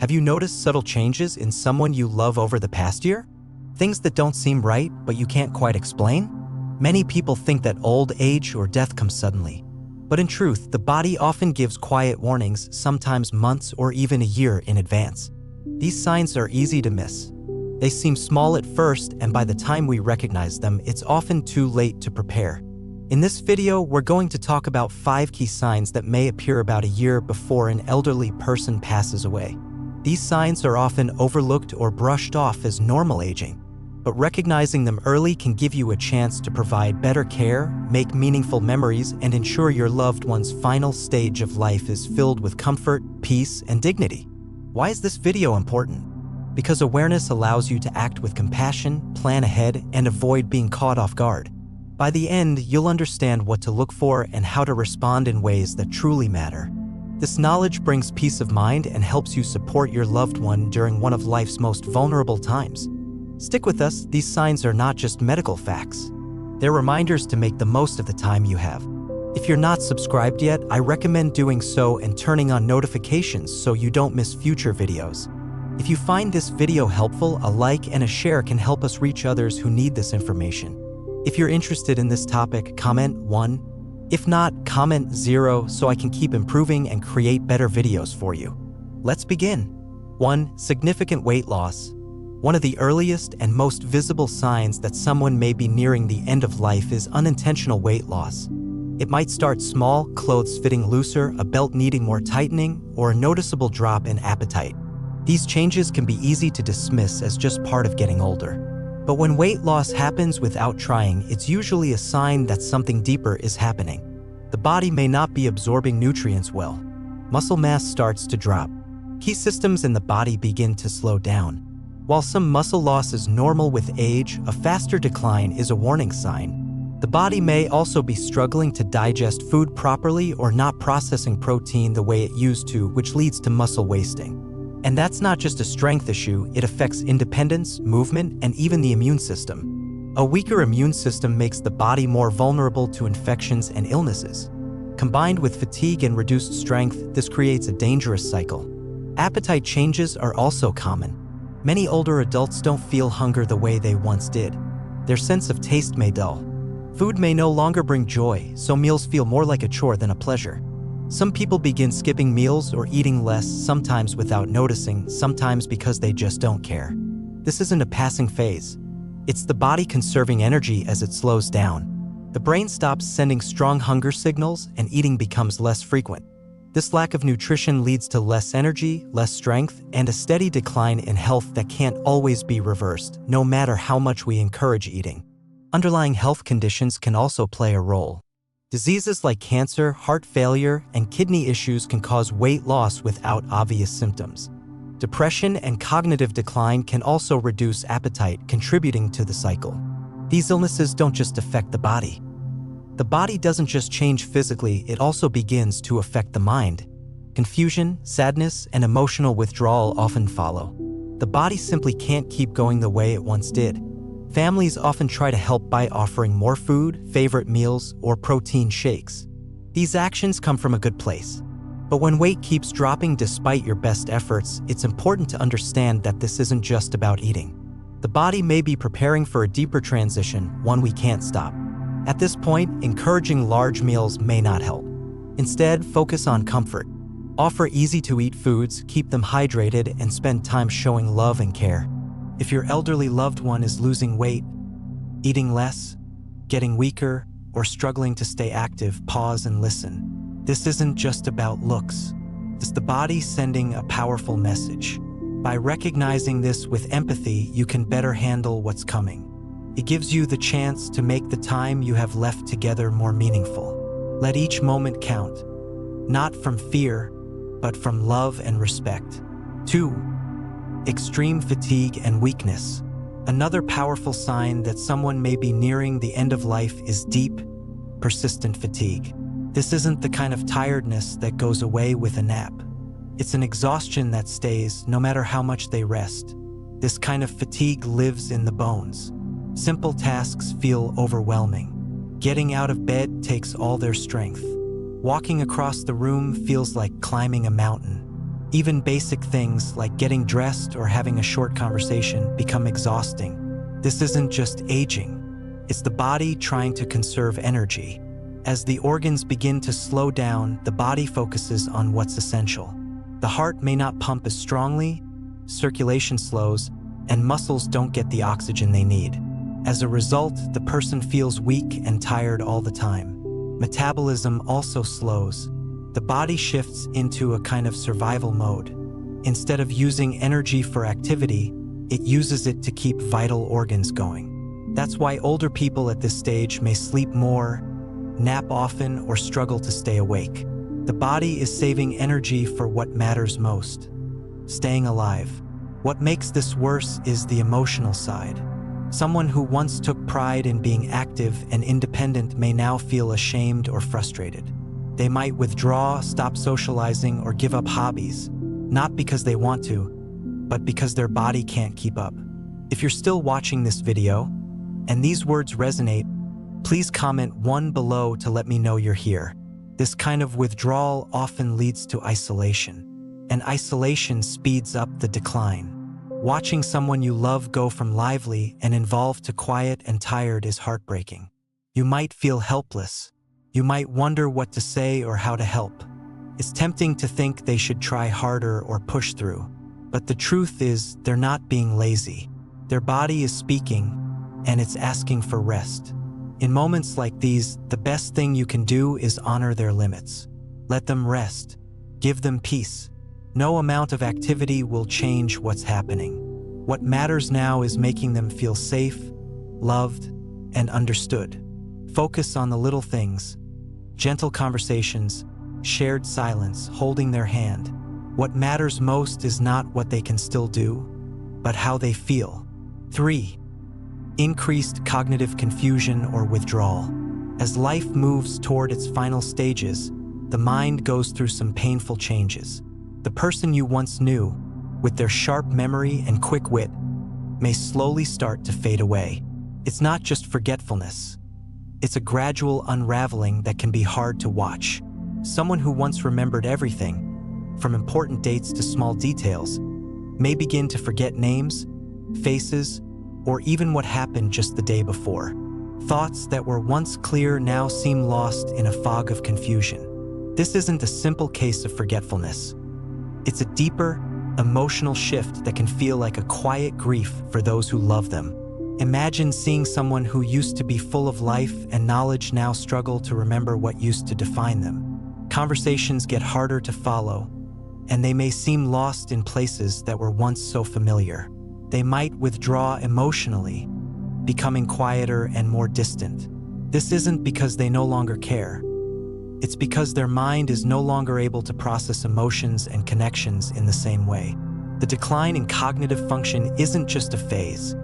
Have you noticed subtle changes in someone you love over the past year? Things that don't seem right, but you can't quite explain? Many people think that old age or death comes suddenly. But in truth, the body often gives quiet warnings, sometimes months or even a year in advance. These signs are easy to miss. They seem small at first, and by the time we recognize them, it's often too late to prepare. In this video, we're going to talk about 5 key signs that may appear about a year before an elderly person passes away. These signs are often overlooked or brushed off as normal aging, but recognizing them early can give you a chance to provide better care, make meaningful memories, and ensure your loved one's final stage of life is filled with comfort, peace, and dignity. Why is this video important? Because awareness allows you to act with compassion, plan ahead, and avoid being caught off guard. By the end, you'll understand what to look for and how to respond in ways that truly matter. This knowledge brings peace of mind and helps you support your loved one during one of life's most vulnerable times. Stick with us, these signs are not just medical facts. They're reminders to make the most of the time you have. If you're not subscribed yet, I recommend doing so and turning on notifications so you don't miss future videos. If you find this video helpful, a like and a share can help us reach others who need this information. If you're interested in this topic, comment 1. If not, comment 0 so I can keep improving and create better videos for you. Let's begin. 1. Significant weight loss. One of the earliest and most visible signs that someone may be nearing the end of life is unintentional weight loss. It might start small, clothes fitting looser, a belt needing more tightening, or a noticeable drop in appetite. These changes can be easy to dismiss as just part of getting older. But when weight loss happens without trying, it's usually a sign that something deeper is happening. The body may not be absorbing nutrients well. Muscle mass starts to drop. Key systems in the body begin to slow down. While some muscle loss is normal with age, a faster decline is a warning sign. The body may also be struggling to digest food properly or not processing protein the way it used to, which leads to muscle wasting. And that's not just a strength issue, it affects independence, movement, and even the immune system. A weaker immune system makes the body more vulnerable to infections and illnesses. Combined with fatigue and reduced strength, this creates a dangerous cycle. Appetite changes are also common. Many older adults don't feel hunger the way they once did. Their sense of taste may dull. Food may no longer bring joy, so meals feel more like a chore than a pleasure. Some people begin skipping meals or eating less, sometimes without noticing, sometimes because they just don't care. This isn't a passing phase. It's the body conserving energy as it slows down. The brain stops sending strong hunger signals and eating becomes less frequent. This lack of nutrition leads to less energy, less strength, and a steady decline in health that can't always be reversed, no matter how much we encourage eating. Underlying health conditions can also play a role. Diseases like cancer, heart failure, and kidney issues can cause weight loss without obvious symptoms. Depression and cognitive decline can also reduce appetite, contributing to the cycle. These illnesses don't just affect the body. The body doesn't just change physically, it also begins to affect the mind. Confusion, sadness, and emotional withdrawal often follow. The body simply can't keep going the way it once did. Families often try to help by offering more food, favorite meals, or protein shakes. These actions come from a good place. But when weight keeps dropping despite your best efforts, it's important to understand that this isn't just about eating. The body may be preparing for a deeper transition, one we can't stop. At this point, encouraging large meals may not help. Instead, focus on comfort. Offer easy-to-eat foods, keep them hydrated, and spend time showing love and care. If your elderly loved one is losing weight, eating less, getting weaker, or struggling to stay active, pause and listen. This isn't just about looks. It's the body sending a powerful message. By recognizing this with empathy, you can better handle what's coming. It gives you the chance to make the time you have left together more meaningful. Let each moment count, not from fear, but from love and respect. 2. Extreme fatigue and weakness. Another powerful sign that someone may be nearing the end of life is deep, persistent fatigue. This isn't the kind of tiredness that goes away with a nap. It's an exhaustion that stays no matter how much they rest. This kind of fatigue lives in the bones. Simple tasks feel overwhelming. Getting out of bed takes all their strength. Walking across the room feels like climbing a mountain. Even basic things like getting dressed or having a short conversation become exhausting. This isn't just aging. It's the body trying to conserve energy. As the organs begin to slow down, the body focuses on what's essential. The heart may not pump as strongly, circulation slows, and muscles don't get the oxygen they need. As a result, the person feels weak and tired all the time. Metabolism also slows. The body shifts into a kind of survival mode. Instead of using energy for activity, it uses it to keep vital organs going. That's why older people at this stage may sleep more, nap often, or struggle to stay awake. The body is saving energy for what matters most: staying alive. What makes this worse is the emotional side. Someone who once took pride in being active and independent may now feel ashamed or frustrated. They might withdraw, stop socializing, or give up hobbies, not because they want to, but because their body can't keep up. If you're still watching this video, and these words resonate, please comment 1 below to let me know you're here. This kind of withdrawal often leads to isolation, and isolation speeds up the decline. Watching someone you love go from lively and involved to quiet and tired is heartbreaking. You might feel helpless. You might wonder what to say or how to help. It's tempting to think they should try harder or push through. But the truth is, they're not being lazy. Their body is speaking, and it's asking for rest. In moments like these, the best thing you can do is honor their limits. Let them rest. Give them peace. No amount of activity will change what's happening. What matters now is making them feel safe, loved, and understood. Focus on the little things: gentle conversations, shared silence, holding their hand. What matters most is not what they can still do, but how they feel. 3. Increased cognitive confusion or withdrawal. As life moves toward its final stages, the mind goes through some painful changes. The person you once knew, with their sharp memory and quick wit, may slowly start to fade away. It's not just forgetfulness. It's a gradual unraveling that can be hard to watch. Someone who once remembered everything, from important dates to small details, may begin to forget names, faces, or even what happened just the day before. Thoughts that were once clear now seem lost in a fog of confusion. This isn't a simple case of forgetfulness. It's a deeper, emotional shift that can feel like a quiet grief for those who love them. Imagine seeing someone who used to be full of life and knowledge now struggle to remember what used to define them. Conversations get harder to follow, and they may seem lost in places that were once so familiar. They might withdraw emotionally, becoming quieter and more distant. This isn't because they no longer care. It's because their mind is no longer able to process emotions and connections in the same way. The decline in cognitive function isn't just a phase.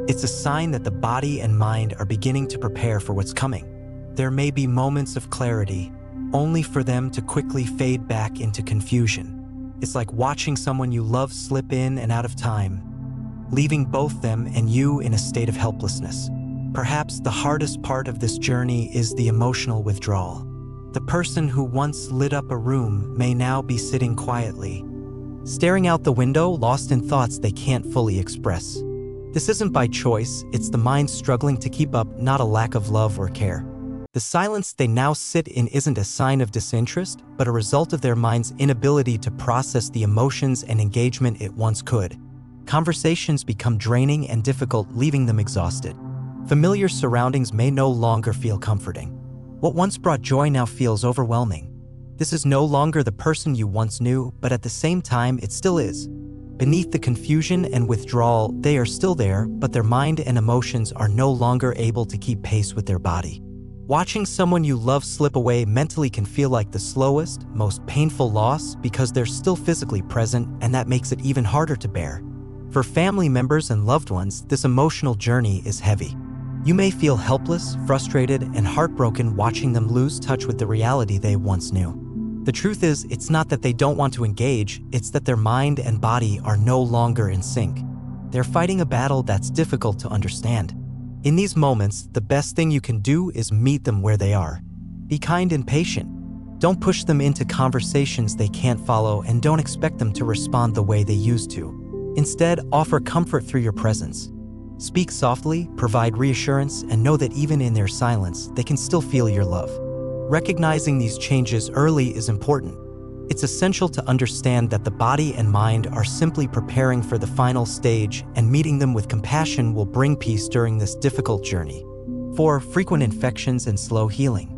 It's a sign that the body and mind are beginning to prepare for what's coming. There may be moments of clarity, only for them to quickly fade back into confusion. It's like watching someone you love slip in and out of time, leaving both them and you in a state of helplessness. Perhaps the hardest part of this journey is the emotional withdrawal. The person who once lit up a room may now be sitting quietly, staring out the window, lost in thoughts they can't fully express. This isn't by choice, it's the mind struggling to keep up, not a lack of love or care. The silence they now sit in isn't a sign of disinterest, but a result of their mind's inability to process the emotions and engagement it once could. Conversations become draining and difficult, leaving them exhausted. Familiar surroundings may no longer feel comforting. What once brought joy now feels overwhelming. This is no longer the person you once knew, but at the same time, it still is. Beneath the confusion and withdrawal, they are still there, but their mind and emotions are no longer able to keep pace with their body. Watching someone you love slip away mentally can feel like the slowest, most painful loss because they're still physically present, and that makes it even harder to bear. For family members and loved ones, this emotional journey is heavy. You may feel helpless, frustrated, and heartbroken watching them lose touch with the reality they once knew. The truth is, it's not that they don't want to engage, it's that their mind and body are no longer in sync. They're fighting a battle that's difficult to understand. In these moments, the best thing you can do is meet them where they are. Be kind and patient. Don't push them into conversations they can't follow, and don't expect them to respond the way they used to. Instead, offer comfort through your presence. Speak softly, provide reassurance, and know that even in their silence, they can still feel your love. Recognizing these changes early is important. It's essential to understand that the body and mind are simply preparing for the final stage, and meeting them with compassion will bring peace during this difficult journey. 4. Frequent infections and slow healing.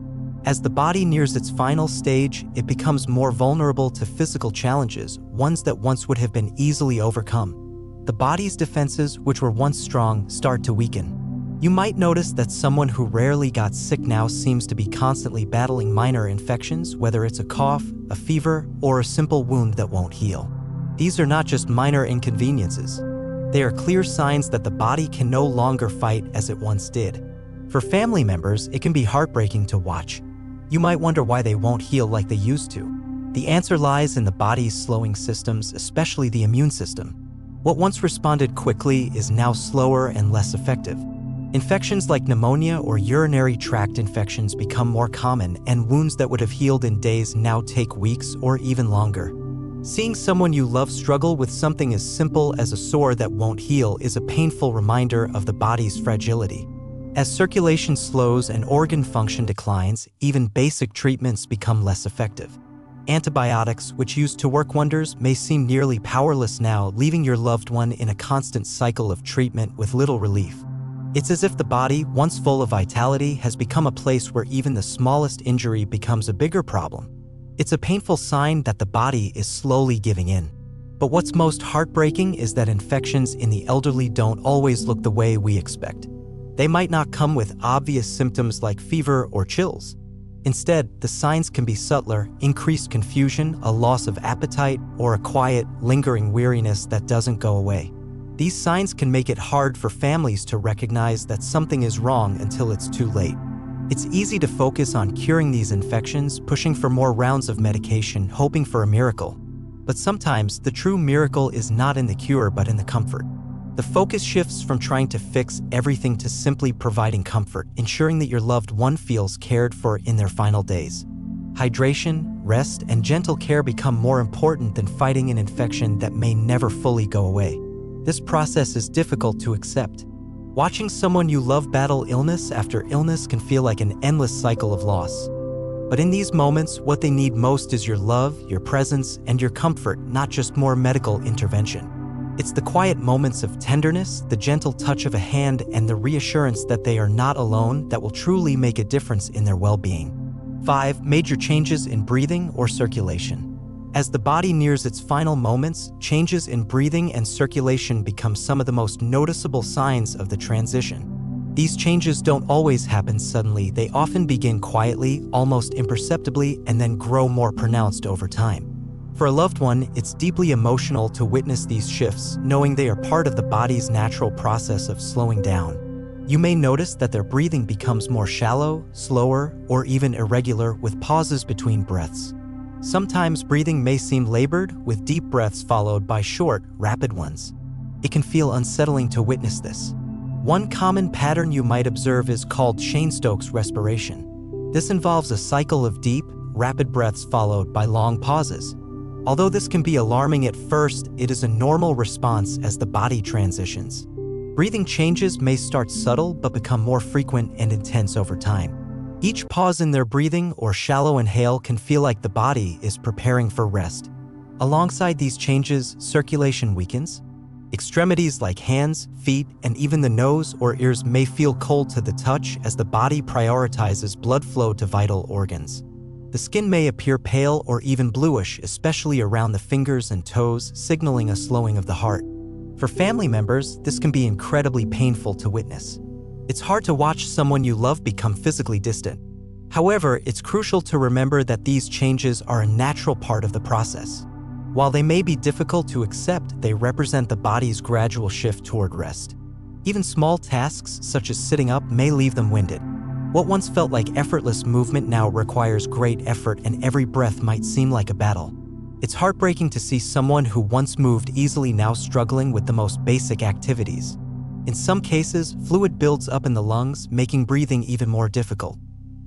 As the body nears its final stage, it becomes more vulnerable to physical challenges, ones that once would have been easily overcome. The body's defenses, which were once strong, start to weaken. You might notice that someone who rarely got sick now seems to be constantly battling minor infections, whether it's a cough, a fever, or a simple wound that won't heal. These are not just minor inconveniences. They are clear signs that the body can no longer fight as it once did. For family members, it can be heartbreaking to watch. You might wonder why they won't heal like they used to. The answer lies in the body's slowing systems, especially the immune system. What once responded quickly is now slower and less effective. Infections like pneumonia or urinary tract infections become more common, and wounds that would have healed in days now take weeks or even longer. Seeing someone you love struggle with something as simple as a sore that won't heal is a painful reminder of the body's fragility. As circulation slows and organ function declines, even basic treatments become less effective. Antibiotics, which used to work wonders, may seem nearly powerless now, leaving your loved one in a constant cycle of treatment with little relief. It's as if the body, once full of vitality, has become a place where even the smallest injury becomes a bigger problem. It's a painful sign that the body is slowly giving in. But what's most heartbreaking is that infections in the elderly don't always look the way we expect. They might not come with obvious symptoms like fever or chills. Instead, the signs can be subtler: increased confusion, a loss of appetite, or a quiet, lingering weariness that doesn't go away. These signs can make it hard for families to recognize that something is wrong until it's too late. It's easy to focus on curing these infections, pushing for more rounds of medication, hoping for a miracle. But sometimes the true miracle is not in the cure but in the comfort. The focus shifts from trying to fix everything to simply providing comfort, ensuring that your loved one feels cared for in their final days. Hydration, rest, and gentle care become more important than fighting an infection that may never fully go away. This process is difficult to accept. Watching someone you love battle illness after illness can feel like an endless cycle of loss. But in these moments, what they need most is your love, your presence, and your comfort, not just more medical intervention. It's the quiet moments of tenderness, the gentle touch of a hand, and the reassurance that they are not alone that will truly make a difference in their well-being. 5. Major changes in breathing or circulation. As the body nears its final moments, changes in breathing and circulation become some of the most noticeable signs of the transition. These changes don't always happen suddenly. They often begin quietly, almost imperceptibly, and then grow more pronounced over time. For a loved one, it's deeply emotional to witness these shifts, knowing they are part of the body's natural process of slowing down. You may notice that their breathing becomes more shallow, slower, or even irregular, with pauses between breaths. Sometimes breathing may seem labored, with deep breaths followed by short, rapid ones. It can feel unsettling to witness this. One common pattern you might observe is called Cheyne-Stokes respiration. This involves a cycle of deep, rapid breaths followed by long pauses. Although this can be alarming at first, it is a normal response as the body transitions. Breathing changes may start subtle but become more frequent and intense over time. Each pause in their breathing or shallow inhale can feel like the body is preparing for rest. Alongside these changes, circulation weakens. Extremities like hands, feet, and even the nose or ears may feel cold to the touch as the body prioritizes blood flow to vital organs. The skin may appear pale or even bluish, especially around the fingers and toes, signaling a slowing of the heart. For family members, this can be incredibly painful to witness. It's hard to watch someone you love become physically distant. However, it's crucial to remember that these changes are a natural part of the process. While they may be difficult to accept, they represent the body's gradual shift toward rest. Even small tasks, such as sitting up, may leave them winded. What once felt like effortless movement now requires great effort, and every breath might seem like a battle. It's heartbreaking to see someone who once moved easily now struggling with the most basic activities. In some cases, fluid builds up in the lungs, making breathing even more difficult.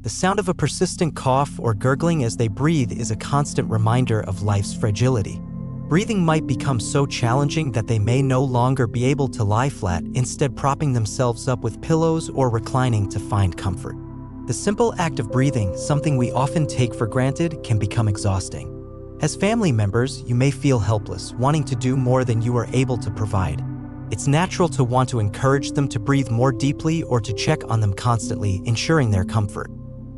The sound of a persistent cough or gurgling as they breathe is a constant reminder of life's fragility. Breathing might become so challenging that they may no longer be able to lie flat, instead propping themselves up with pillows or reclining to find comfort. The simple act of breathing, something we often take for granted, can become exhausting. As family members, you may feel helpless, wanting to do more than you are able to provide. It's natural to want to encourage them to breathe more deeply or to check on them constantly, ensuring their comfort.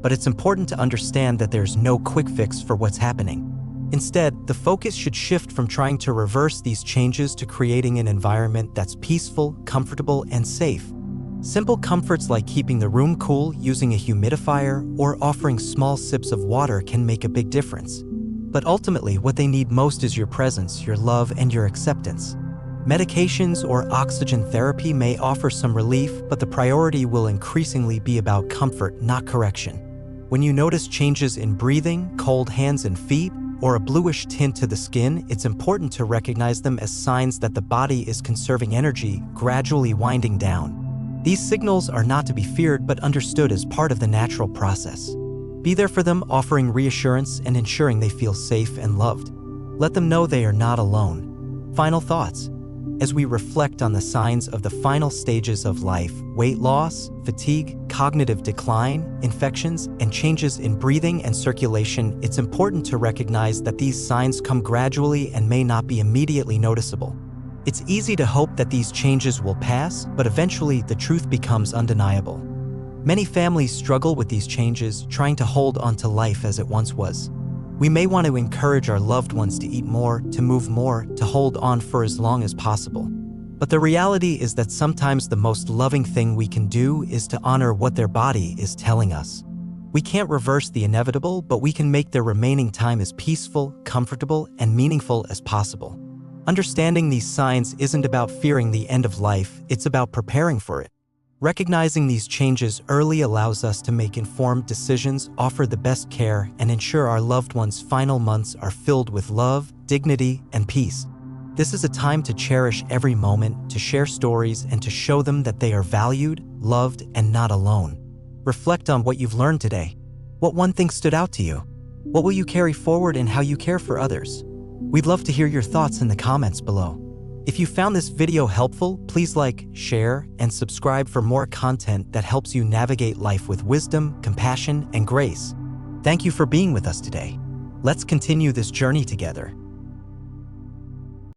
But it's important to understand that there's no quick fix for what's happening. Instead, the focus should shift from trying to reverse these changes to creating an environment that's peaceful, comfortable, and safe. Simple comforts like keeping the room cool, using a humidifier, or offering small sips of water can make a big difference. But ultimately, what they need most is your presence, your love, and your acceptance. Medications or oxygen therapy may offer some relief, but the priority will increasingly be about comfort, not correction. When you notice changes in breathing, cold hands and feet, or a bluish tint to the skin, it's important to recognize them as signs that the body is conserving energy, gradually winding down. These signals are not to be feared but understood as part of the natural process. Be there for them, offering reassurance and ensuring they feel safe and loved. Let them know they are not alone. Final thoughts. As we reflect on the signs of the final stages of life, weight loss, fatigue, cognitive decline, infections, and changes in breathing and circulation, it's important to recognize that these signs come gradually and may not be immediately noticeable. It's easy to hope that these changes will pass, but eventually the truth becomes undeniable. Many families struggle with these changes, trying to hold on to life as it once was. We may want to encourage our loved ones to eat more, to move more, to hold on for as long as possible. But the reality is that sometimes the most loving thing we can do is to honor what their body is telling us. We can't reverse the inevitable, but we can make their remaining time as peaceful, comfortable, and meaningful as possible. Understanding these signs isn't about fearing the end of life, it's about preparing for it. Recognizing these changes early allows us to make informed decisions, offer the best care, and ensure our loved ones' final months are filled with love, dignity, and peace. This is a time to cherish every moment, to share stories, and to show them that they are valued, loved, and not alone. Reflect on what you've learned today. What one thing stood out to you? What will you carry forward in how you care for others? We'd love to hear your thoughts in the comments below. If you found this video helpful, please like, share, and subscribe for more content that helps you navigate life with wisdom, compassion, and grace. Thank you for being with us today. Let's continue this journey together.